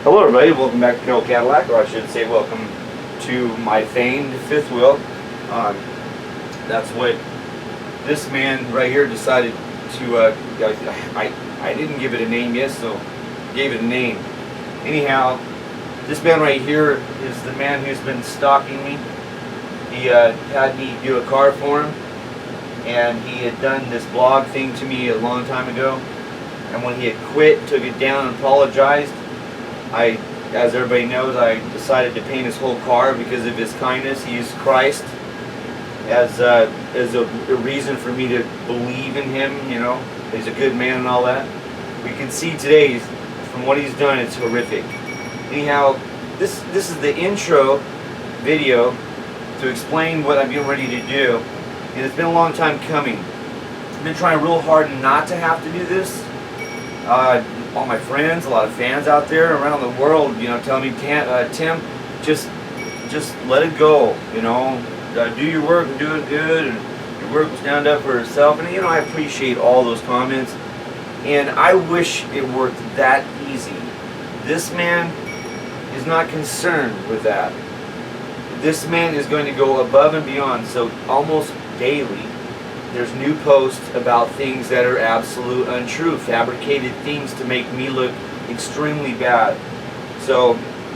Hello everybody, welcome back to Carroll Cadillac, or I should say welcome to my famed fifth wheel. That's what this man right here decided to, I didn't give it a name yet, so gave it a name. Anyhow, this man right here is the man who's been stalking me. He had me do a car for him, and he had done this blog thing to me a long time ago, and when he had quit, took it down and apologized, as everybody knows, I decided to paint his whole car because of his kindness. He used Christ as a reason for me to believe in him, you know. He's a good man and all that. We can see today, from what he's done, it's horrific. Anyhow, this is the intro video to explain what I'm getting ready to do. And it's been a long time coming. I've been trying real hard not to have to do this. All my friends, a lot of fans out there around the world, you know, tell me, Tim, just let it go, you know, do your work and do it good, and your work will stand up for itself. And you know, I appreciate all those comments, and I wish it worked that easy. This man is not concerned with that. This man is going to go above and beyond. So almost daily there's new posts about things that are absolute untrue, fabricated things to make me look extremely bad. So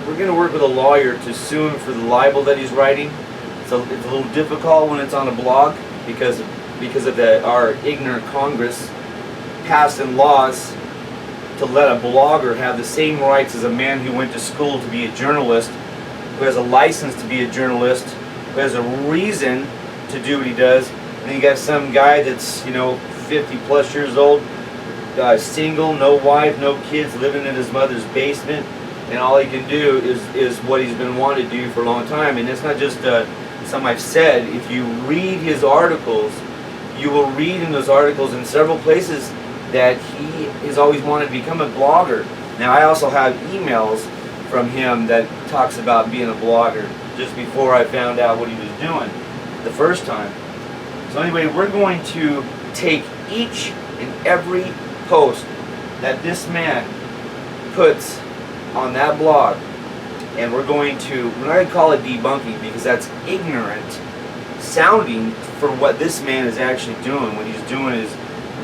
we're going to work with a lawyer to sue him for the libel that he's writing. So it's a little difficult when it's on a blog because of our ignorant Congress passing laws to let a blogger have the same rights as a man who went to school to be a journalist, who has a license to be a journalist, who has a reason to do what he does. And you got some guy that's, you know, 50 plus years old, single, no wife, no kids, living in his mother's basement, and all he can do is what he's been wanting to do for a long time. And it's not just something I've said. If you read his articles, you will read in those articles in several places that he has always wanted to become a blogger. Now, I also have emails from him that talks about being a blogger just before I found out what he was doing the first time. So anyway, we're going to take each and every post that this man puts on that blog, and we're not going to call it debunking because that's ignorant sounding for what this man is actually doing. What he's doing is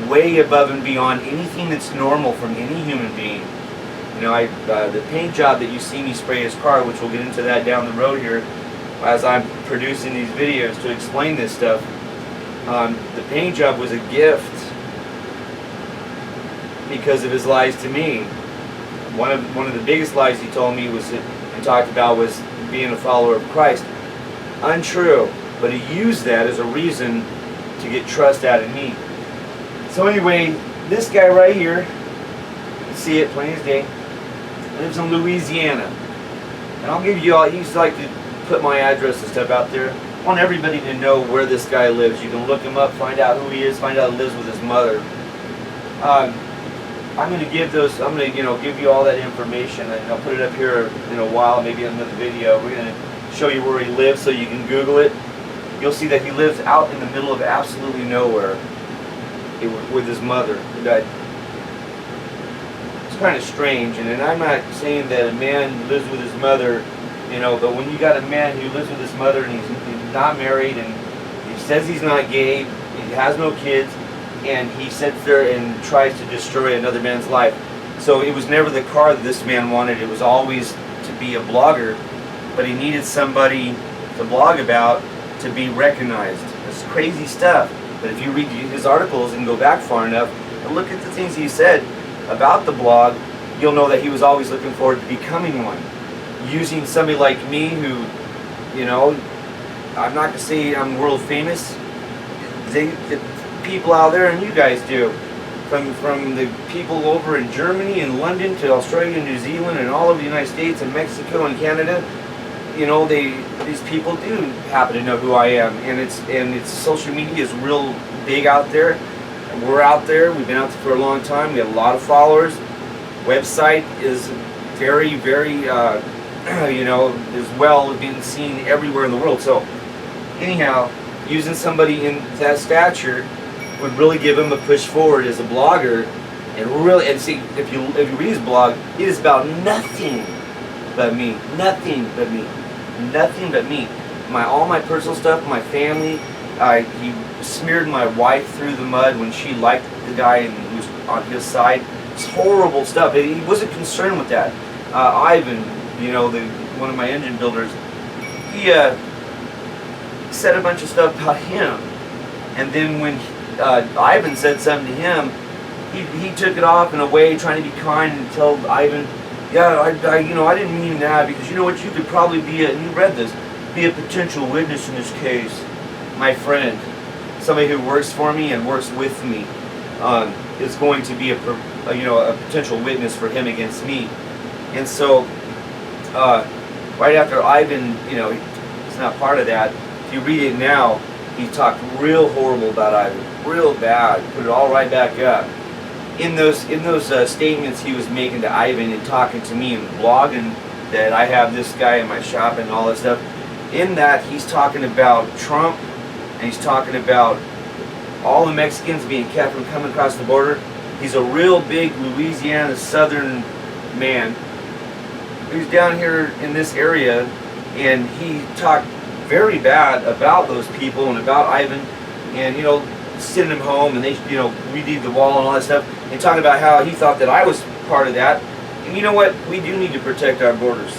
way above and beyond anything that's normal from any human being. You know, the paint job that you see me spray his car, which we'll get into that down the road here as I'm producing these videos to explain this stuff. The paint job was a gift because of his lies to me. One of the biggest lies he told me and talked about was being a follower of Christ. Untrue, but he used that as a reason to get trust out of me. So anyway, this guy right here, you can see it plain as day, lives in Louisiana. And I'll give you all, he used to like to put my address and stuff out there. I want everybody to know where this guy lives. You can look him up, find out who he is, find out he lives with his mother. I'm going to give give you all that information, and I'll put it up here in a while, maybe in another video. We're going to show you where he lives so you can Google it. You'll see that he lives out in the middle of absolutely nowhere with his mother. It's kind of strange, and I'm not saying that a man lives with his mother, you know, but when you got a man who lives with his mother and he's not married, and he says he's not gay, he has no kids, and he sits there and tries to destroy another man's life. So it was never the car that this man wanted. It was always to be a blogger, but he needed somebody to blog about to be recognized. It's crazy stuff. But if you read his articles and go back far enough and look at the things he said about the blog, you'll know that he was always looking forward to becoming one. Using somebody like me who, you know, I'm not going to say I'm world famous. The people out there, and you guys do, from the people over in Germany and London to Australia and New Zealand and all over the United States and Mexico and Canada, you know, these people do happen to know who I am, and it's social media is real big out there. And we're out there. We've been out there for a long time. We have a lot of followers. Website is very, very you know, as well being seen everywhere in the world. So anyhow, using somebody in that stature would really give him a push forward as a blogger And really, and see, if you read his blog, it is about nothing but me, nothing but me, nothing but me. All my personal stuff, my family. He smeared my wife through the mud when she liked the guy and he was on his side. It's horrible stuff. He wasn't concerned with that. Ivan, you know, one of my engine builders, he said a bunch of stuff about him, and then when Ivan said something to him, he took it off in a way, trying to be kind and tell Ivan, yeah, I didn't mean that, because you know what, you could probably be and you read this, be a potential witness in this case. My friend, somebody who works for me and works with me, is going to be a potential witness for him against me. And so, right after Ivan, he's not part of that. If you read it now, he talked real horrible about Ivan, real bad. Put it all right back up. In those statements he was making to Ivan and talking to me and blogging that I have this guy in my shop and all that stuff. In that, he's talking about Trump, and he's talking about all the Mexicans being kept from coming across the border. He's a real big Louisiana southern man who's down here in this area, and he talked very bad about those people and about Ivan, and sending him home, and they redid the wall and all that stuff, and talking about how he thought that I was part of that. And you know what? We do need to protect our borders.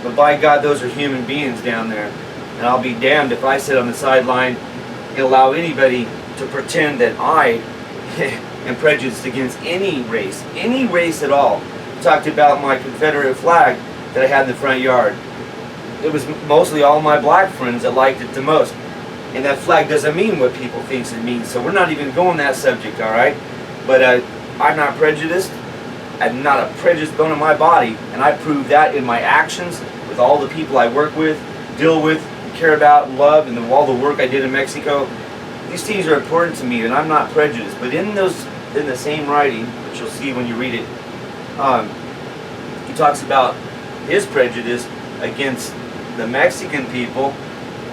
But by God, those are human beings down there. And I'll be damned if I sit on the sideline and allow anybody to pretend that I am prejudiced against any race at all. Talked about my Confederate flag that I had in the front yard. It was mostly all my black friends that liked it the most. And that flag doesn't mean what people think it means. So we're not even going that subject, all right? But I'm not prejudiced. I'm not a prejudiced bone in my body, and I prove that in my actions with all the people I work with, deal with, care about, and love, and all the work I did in Mexico. These things are important to me, and I'm not prejudiced. But in the same writing, which you'll see when you read it, he talks about his prejudice against the Mexican people.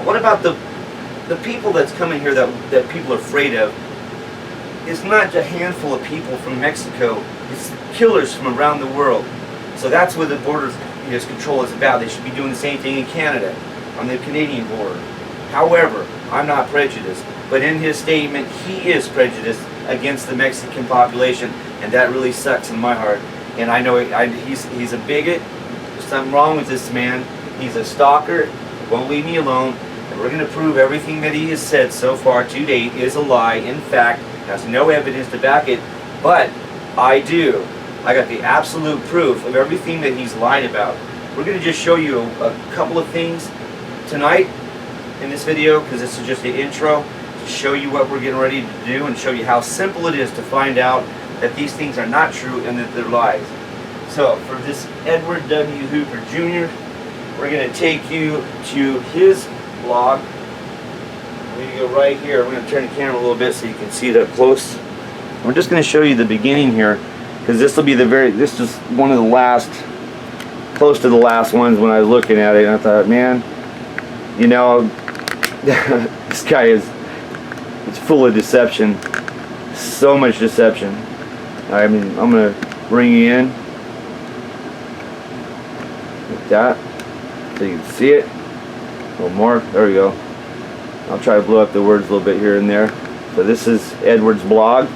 What about the people that's coming here that people are afraid of? It's not a handful of people from Mexico. It's killers from around the world. So that's what the border control is about. They should be doing the same thing in Canada, on the Canadian border. However, I'm not prejudiced. But in his statement, he is prejudiced against the Mexican population, and that really sucks in my heart. And I know he's a bigot. There's something wrong with this man. He's a stalker. Won't leave me alone. And we're going to prove everything that he has said so far to date is a lie. In fact, has no evidence to back it, but I do. I got the absolute proof of everything that he's lied about. We're going to just show you a couple of things tonight in this video, because this is just the intro to show you what we're getting ready to do and show you how simple it is to find out that these things are not true and that they're lies. So for this Edward W. Hooper Jr., we're going to take you to his blog. We're going to go right here. We're going to turn the camera a little bit so you can see it up close. We're just going to show you the beginning here, because this will be this is one of the last, close to the last ones when I was looking at it, and I thought, man, this guy it's full of deception. So much deception. I mean, I'm going to bring you in like that so you can see it a little more. There we go. I'll try to blow up the words a little bit here and there. So this is Edward's blog,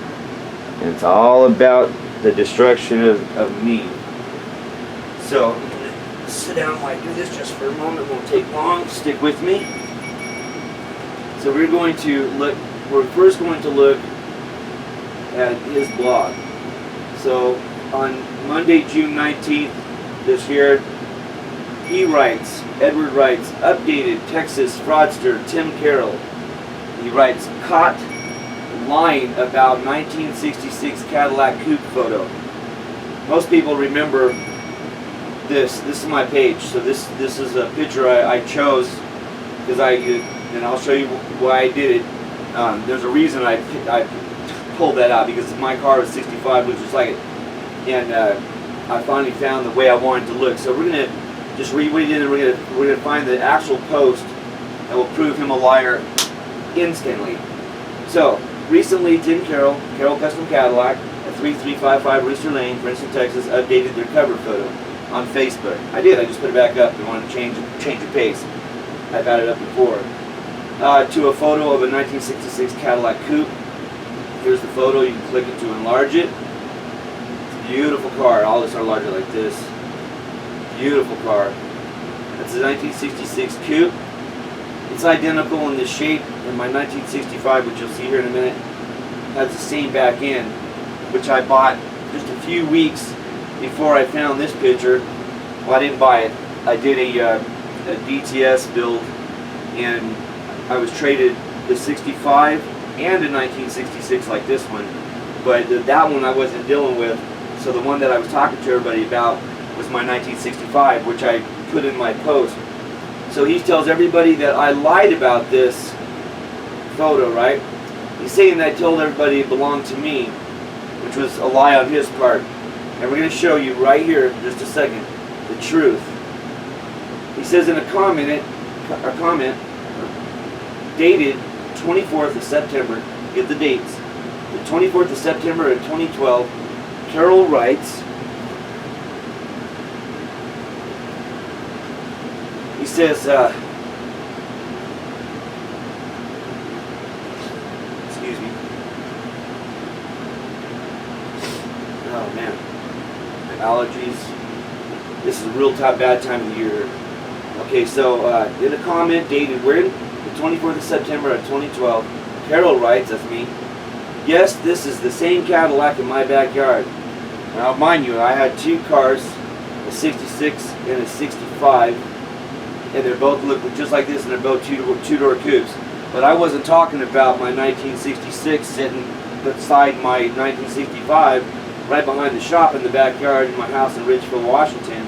and it's all about the destruction of me. So sit down while I do this just for a moment. It won't take long. Stick with me. So we're first going to look at his blog. So on Monday, June 19th this year, Edward writes, updated Texas fraudster Tim Carroll. He writes, caught lying about 1966 Cadillac coupe photo. Most people remember this. This is my page. So this is a picture I chose because and I'll show you why I did it. There's a reason I pulled that out, because my car was 65, looks just like it, and I finally found the way I wanted to look. So we're gonna just read it in, and we're gonna find the actual post that will prove him a liar instantly. So recently, Tim Carroll Custom Cadillac, a 3355 Rooster Lane, Princeton, Texas, updated their cover photo on Facebook. I did. I just put it back up and wanted to change the pace. I've had it up before. To a photo of a 1966 Cadillac Coupe. Here's the photo. You can click it to enlarge it. It's a beautiful car. All this are larger like this. Beautiful car. That's a 1966 Coupe. It's identical in the shape in my 1965, which you'll see here in a minute. Has the same back end, which I bought just a few weeks before I found this picture. Well, I didn't buy it. I did a DTS build, and I was traded the 65 and a 1966 like this one, but that one I wasn't dealing with. So the one that I was talking to everybody about was my 1965, which I put in my post. So he tells everybody that I lied about this photo, right? He's saying that I told everybody it belonged to me, which was a lie on his part. And we're going to show you right here in just a second the truth. He says in a comment dated 24th of September, get the dates, the 24th of September of 2012, Carroll writes, he says, excuse me, oh man, allergies, this is a real bad time of the year. Okay, so in a comment dated where? The 24th of September of 2012, Carroll writes, that's me, yes, this is the same Cadillac in my backyard. Now mind you, I had two cars, a 66 and a 65, and they both look just like this, and they're both two-door coupes. But I wasn't talking about my 1966 sitting beside my 1965 right behind the shop in the backyard in my house in Ridgeville, Washington.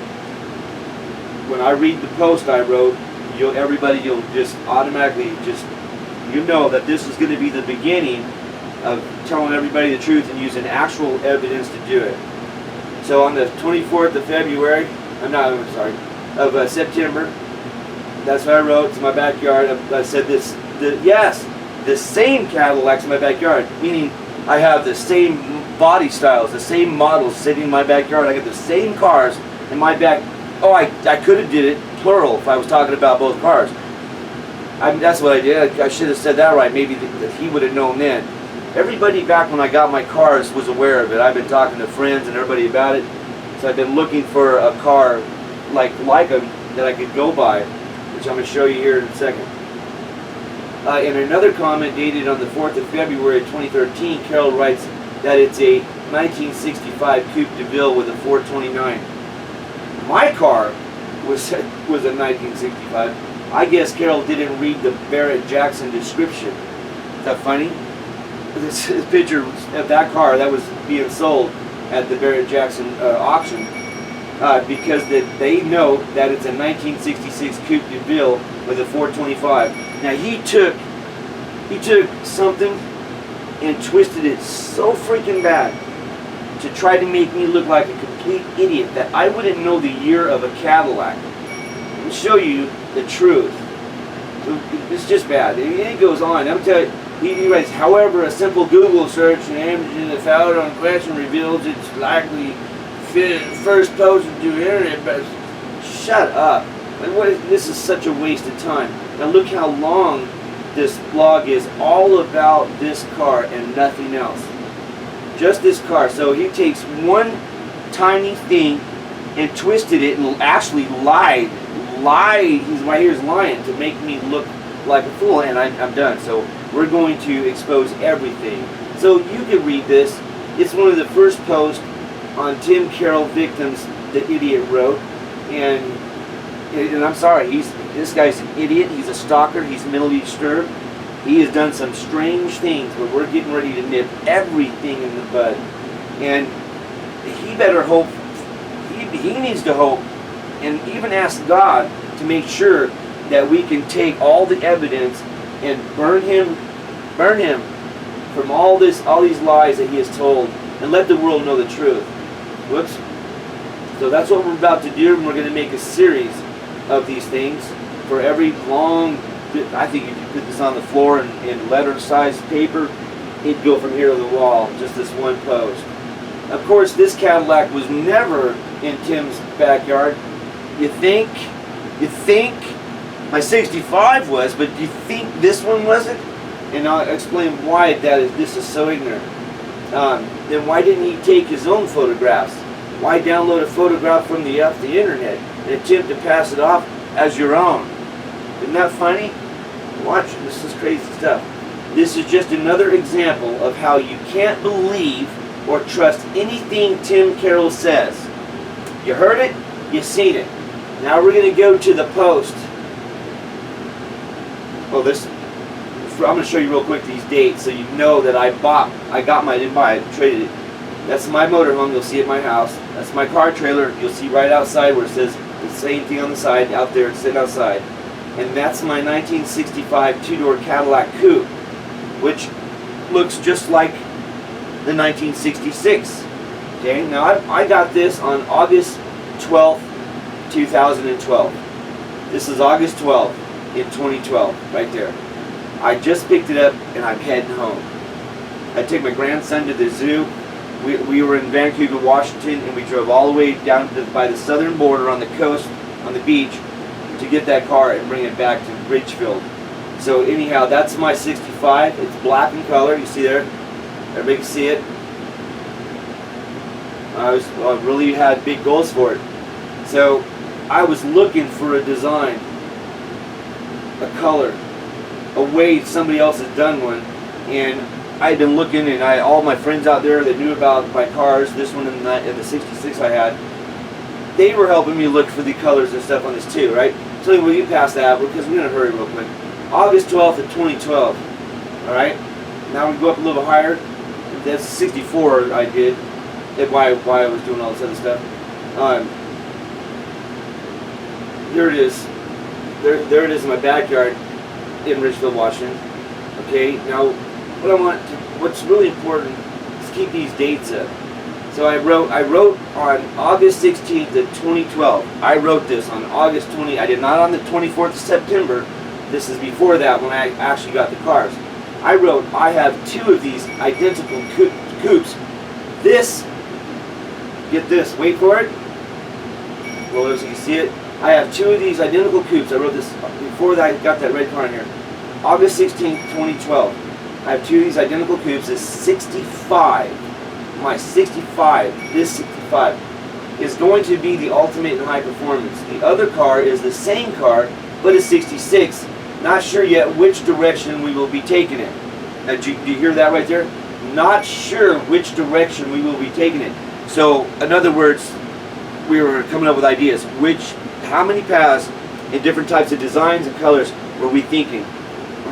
When I read the post I wrote, you'll just automatically you know that this is going to be the beginning of telling everybody the truth and using actual evidence to do it. So on the 24th of February, of September, that's what I wrote. It's my backyard. I said yes, the same Cadillac's in my backyard, meaning I have the same body styles, the same models sitting in my backyard. I got the same cars in my back. Oh, I could have did it plural if I was talking about both cars. That's what I did. I should have said that right. Maybe that he would have known then. Everybody back when I got my cars was aware of it. I've been talking to friends and everybody about it. So I've been looking for a car like them that I could go by, which I'm going to show you here in a second. In another comment dated on the 4th of February 2013, Carroll writes that it's a 1965 Coupe de Ville with a 429. My car was a 1965. I guess Carroll didn't read the Barrett Jackson description. Is that funny? This picture of that car that was being sold at the Barrett Jackson auction, because they know that it's a 1966 Coupe de Ville with a 425. Now he took something and twisted it so freaking bad to try to make me look like a complete idiot that I wouldn't know the year of a Cadillac. Let me show you the truth. It's just bad. It goes on. I'm telling you. He writes, however, a simple Google search and the followed on question reveals it's likely first posted to internet, but shut up. This is such a waste of time. Now look how long this blog is all about this car and nothing else. Just this car. So he takes one tiny thing and twisted it and actually lied. He's right here is lying to make me look like a fool, and I'm done. So we're going to expose everything. So you can read this. It's one of the first posts on Tim Carroll victims the idiot wrote, and I'm sorry, this guy's an idiot. He's a stalker. He's mentally disturbed. He has done some strange things, but we're getting ready to nip everything in the bud. And he better hope. He needs to hope, and even ask God to make sure that we can take all the evidence and burn him from all these lies that he has told, and let the world know the truth. Whoops. So that's what we're about to do, and we're going to make a series of these things for every long. I think if you put this on the floor in letter-sized paper, it'd go from here to the wall. Just this one post. Of course, this Cadillac was never in Tim's backyard. You think? You think? My 65 was, but do you think this one wasn't? And I'll explain why this is so ignorant. Then why didn't he take his own photographs? Why download a photograph from the internet and attempt to pass it off as your own? Isn't that funny? Watch, this is crazy stuff. This is just another example of how you can't believe or trust anything Tim Carroll says. You heard it, you seen it. Now we're going to go to the post. Oh, I'm going to show you real quick these dates so you know that I didn't buy it, traded it. That's my motorhome, you'll see at my house. That's my car trailer, you'll see right outside where it says the same thing on the side, out there, it's sitting outside. And that's my 1965 two-door Cadillac Coupe, which looks just like the 1966. Okay, now I got this on August 12th, 2012. This is August 12th in 2012, right there. I just picked it up and I'm heading home. I took my grandson to the zoo. We were in Vancouver, Washington, and we drove all the way down by the southern border on the coast, on the beach, to get that car and bring it back to Ridgefield. So anyhow, that's my 65. It's black in color. You see there? Everybody can see it. I really had big goals for it. So I was looking for a design, a color, a way somebody else has done one, and I had been looking, and all my friends out there that knew about my cars, this one and the 66 I had, they were helping me look for the colors and stuff on this too, right? So anyway, you pass that because we're going to hurry real quick. August 12th of 2012, all right? Now we go up a little higher. That's 64 I did. That's why I was doing all this other stuff. Here it is. There it is in my backyard in Ridgefield, Washington. Okay, now what's really important is keep these dates up. So I wrote on August 16th of 2012. I wrote this on August 20. I did not on the 24th of September. This is before that when I actually got the cars. I wrote, I have two of these identical coupes. This, get this, wait for it. Well, so you see it. I have two of these identical coupes. I wrote this before that I got that red car in here. August 16th, 2012. I have two of these identical coupes. This 65. My 65, this 65, is going to be the ultimate in high performance. The other car is the same car, but a 66. Not sure yet which direction we will be taking it. Now, do you hear that right there? Not sure which direction we will be taking it. So, in other words, we were coming up with ideas. How many paths in different types of designs and colors were we thinking?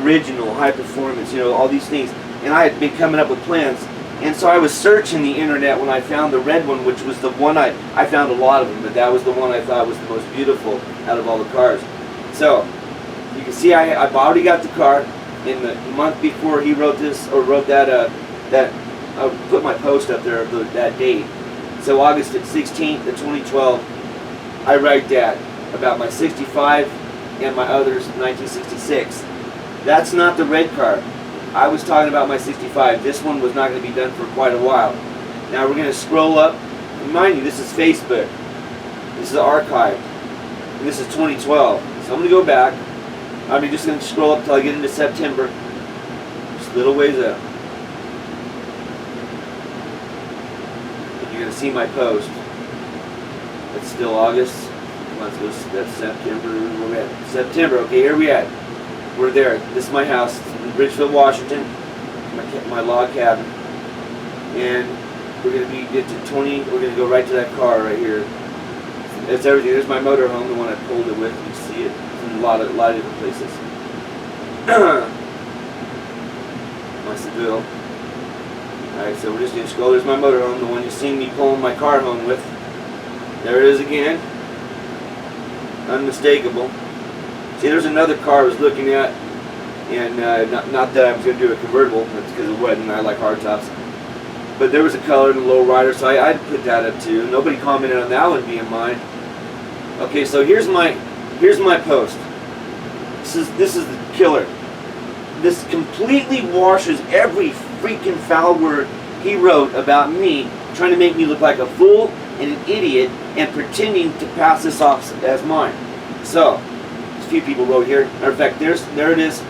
Original, high performance, all these things. And I had been coming up with plans. And so I was searching the internet when I found the red one, which was the one I found a lot of them, but that was the one I thought was the most beautiful out of all the cars. So you can see I already got the car in the month before he wrote this, or wrote that, I put my post up there of that date. So August 16th of 2012, I write that about my 65 and my others 1966. That's not the red car. I was talking about my 65. This one was not going to be done for quite a while. Now we're going to scroll up. Mind you, this is Facebook. This is archive. And this is 2012. So I'm going to go back. I'm just going to scroll up until I get into September. Just a little ways up. And you're going to see my post. It's still August. Let's go. That's September. Where we at? September. Okay, here we at. We're there. This is my house in Ridgefield, Washington. My log cabin. And we're going to get to 20. We're going to go right to that car right here. That's everything. There's my motorhome, the one I pulled it with. You see it in a lot of different places. My Seville. Alright, so we're just going to scroll. There's my motorhome, the one you seen me pulling my car home with. There it is again. Unmistakable. See, there's another car I was looking at, and not that I was going to do a convertible, that's because it wasn't, I like hardtops. But there was a color in the low rider, so I'd put that up too. Nobody commented on that one being mine. Okay, so here's my post. This is the killer. This completely washes every freaking foul word he wrote about me trying to make me look like a fool and an idiot and pretending to pass this off as mine. So, a few people wrote here. Matter of fact, there it is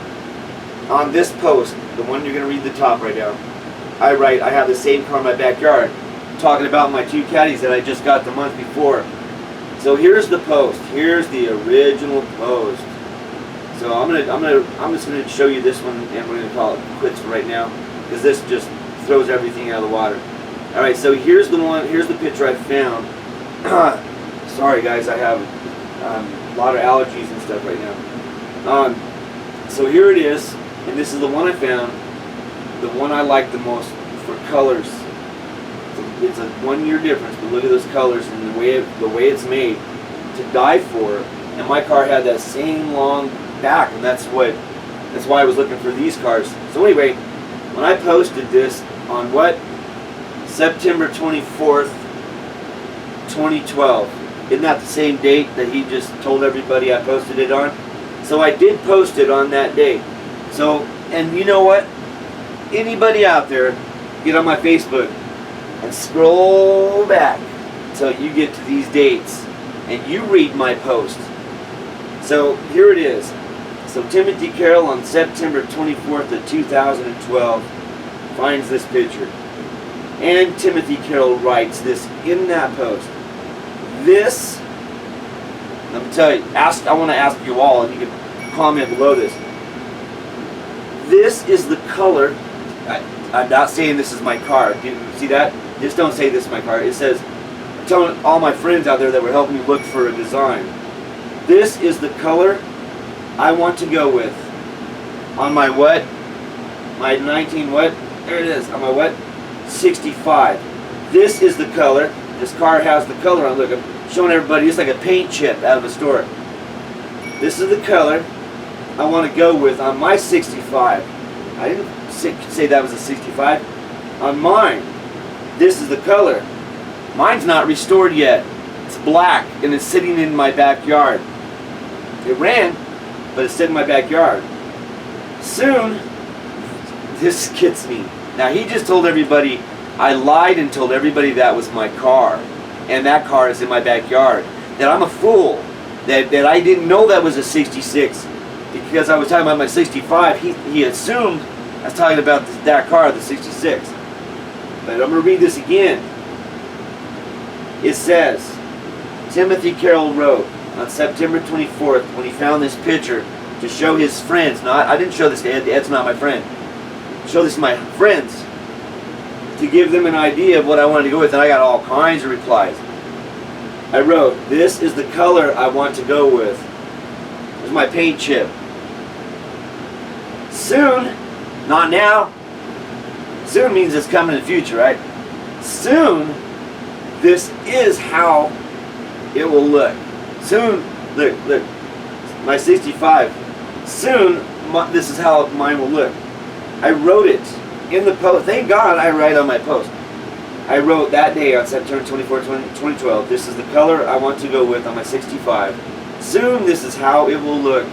on this post, the one you're going to read the top right now. I write, I have the same car in my backyard, talking about my 2 caddies that I just got the month before. So here's the post. Here's the original post. So I'm just gonna show you this one, and we're gonna call it quits for right now, because this just throws everything out of the water. All right, so here's the one. Here's the picture I found. Sorry guys, I have a lot of allergies and stuff right now. So here it is, and this is the one I found. The one I like the most for colors. It's a 1 year difference, but look at those colors and the way it's made to die for. And my car had that same long back, and that's why I was looking for these cars. So anyway, when I posted this on what? September 24th, 2012. Isn't that the same date that he just told everybody I posted it on? So I did post it on that day. So, and you know what? Anybody out there, get on my Facebook and scroll back until you get to these dates and you read my post. So here it is. So Timothy Carroll on September 24th of 2012 finds this picture. And Timothy Carroll writes this in that post. This, let me tell you, I want to ask you all, and you can comment below this. This is the color. I'm not saying this is my car. You see that? Just don't say this is my car. It says, I'm telling all my friends out there that were helping me look for a design. This is the color I want to go with on my what? My 19 what? There it is. On my what? 65. This is the color. This car has the color on. Look, I'm showing everybody. It's like a paint chip out of a store. This is the color I want to go with on my 65. I didn't say that was a 65. On mine, this is the color. Mine's not restored yet. It's black and it's sitting in my backyard. It ran, but it's sitting in my backyard. Soon, this gets me. Now he just told everybody, I lied and told everybody that was my car. And that car is in my backyard. That I'm a fool. That I didn't know that was a 66. Because I was talking about my 65, he assumed I was talking about that car, the 66. But I'm going to read this again. It says, Timothy Carroll wrote on September 24th when he found this picture to show his friends. Now, I didn't show this to Ed. Ed's not my friend. Show this to my friends to give them an idea of what I wanted to go with, and I got all kinds of replies. I wrote, this is the color I want to go with. Here's my paint chip. Soon, not now. Soon means it's coming in the future, right? Soon, this is how it will look. Soon, look, my 65. Soon, this is how mine will look. I wrote it in the post. Thank God I write on my post. I wrote that day on September 24, 2012, this is the color I want to go with on my 65. Soon, this is how it will look.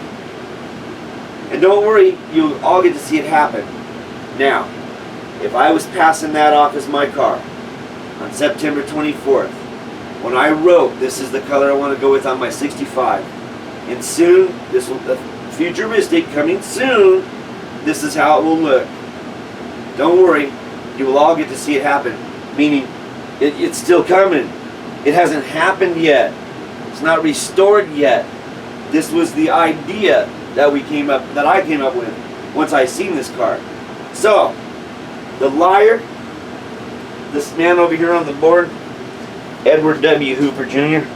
And don't worry, you'll all get to see it happen. Now, if I was passing that off as my car on September 24th, when I wrote, this is the color I want to go with on my 65, and soon, this will, futuristic, coming soon, this is how it will look. Don't worry, you will all get to see it happen. Meaning, it's still coming. It hasn't happened yet. It's not restored yet. This was the idea that I came up with once I seen this car. So, the liar, this man over here on the board, Edward W. Hooper Jr.,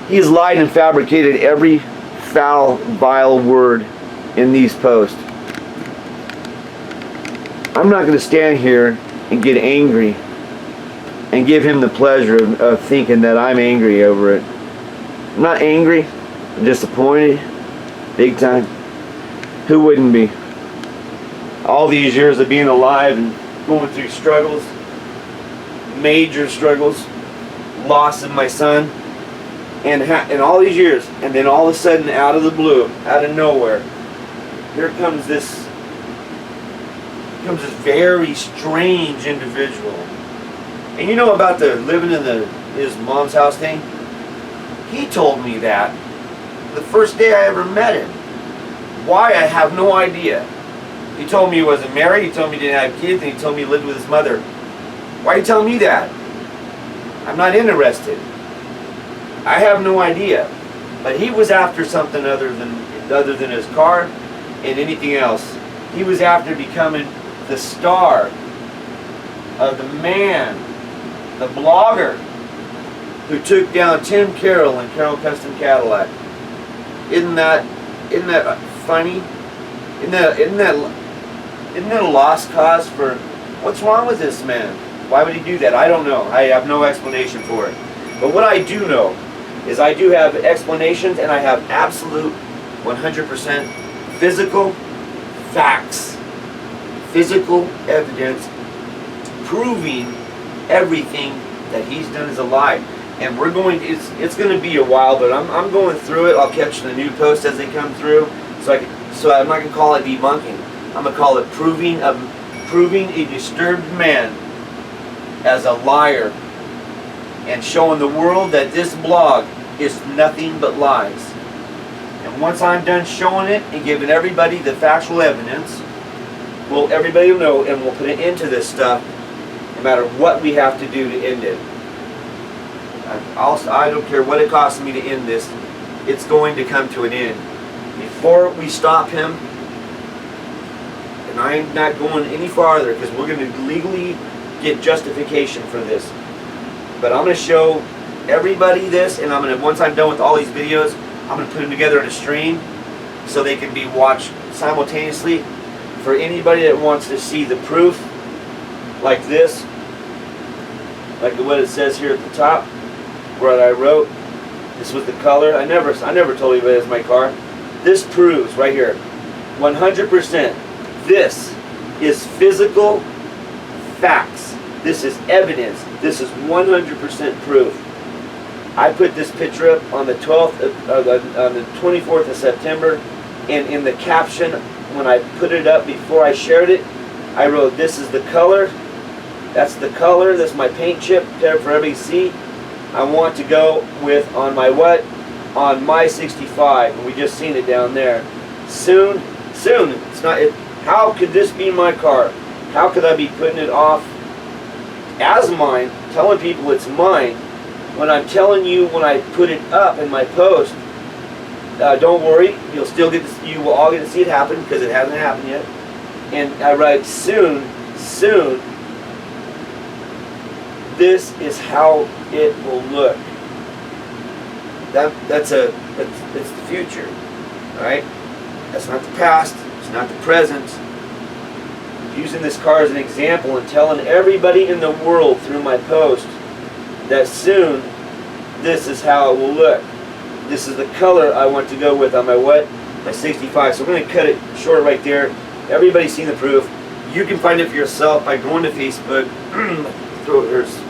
he's lied and fabricated every foul, vile word in these posts. I'm not going to stand here and get angry and give him the pleasure of thinking that I'm angry over it. I'm not angry. I'm disappointed. Big time. Who wouldn't be? All these years of being alive and going through struggles, major struggles, loss of my son, and all these years, and then all of a sudden, out of the blue, out of nowhere, here comes this very strange individual And you know about the living in his mom's house thing? He told me that the first day I ever met him. Why, I have no idea. He told me he wasn't married, he told me he didn't have kids, and he told me he lived with his mother. Why are you telling me that? I'm not interested. I have no idea. But he was after something other than his car and anything else. He was after becoming the star of the man, the blogger, who took down Tim Carroll and Carroll Custom Cadillac. Isn't that funny? Isn't that a lost cause for what's wrong with this man? Why would he do that? I don't know. I have no explanation for it. But what I do know is I do have explanations, and I have absolute 100% physical facts, physical evidence proving everything that he's done is a lie. And we're going to, it's going to be a while, but I'm going through it. I'll catch the new posts as they come through. So I'm not going to call it debunking. I'm going to call it proving a disturbed man as a liar, and showing the world that this blog is nothing but lies. And once I'm done showing it and giving everybody the factual evidence, well, everybody will know, and we'll put an end to this stuff, no matter what we have to do to end it. I don't care what it costs me to end this. It's going to come to an end. Before we stop him, and I'm not going any farther because we're going to legally get justification for this. But I'm going to show everybody this, and once I'm done with all these videos, I'm going to put them together in a stream so they can be watched simultaneously. For anybody that wants to see the proof, like this, like what it says here at the top, where I wrote, this was the color. I never told you it was my car. This proves right here, 100%. This is physical facts. This is evidence. This is 100% proof. I put this picture up on the 24th of September, and in the caption, when I put it up before I shared it, I wrote, this is the color. That's the color. That's my paint chip there for everybody to see. I want to go with on my what? On my 65. And we just seen it down there. Soon. It's not. How could this be my car? How could I be putting it off as mine, telling people it's mine, when I'm telling you when I put it up in my post, don't worry, you'll still get to, you will all get to see it happen because it hasn't happened yet. And I write soon. This is how it will look. It's the future, all right? That's not the past. It's not the present. Using this car as an example and telling everybody in the world through my post that soon this is how it will look. This is the color I want to go with on my what? My 65. So I'm going to cut it short right there. Everybody's seen the proof. You can find it for yourself by going to Facebook. There's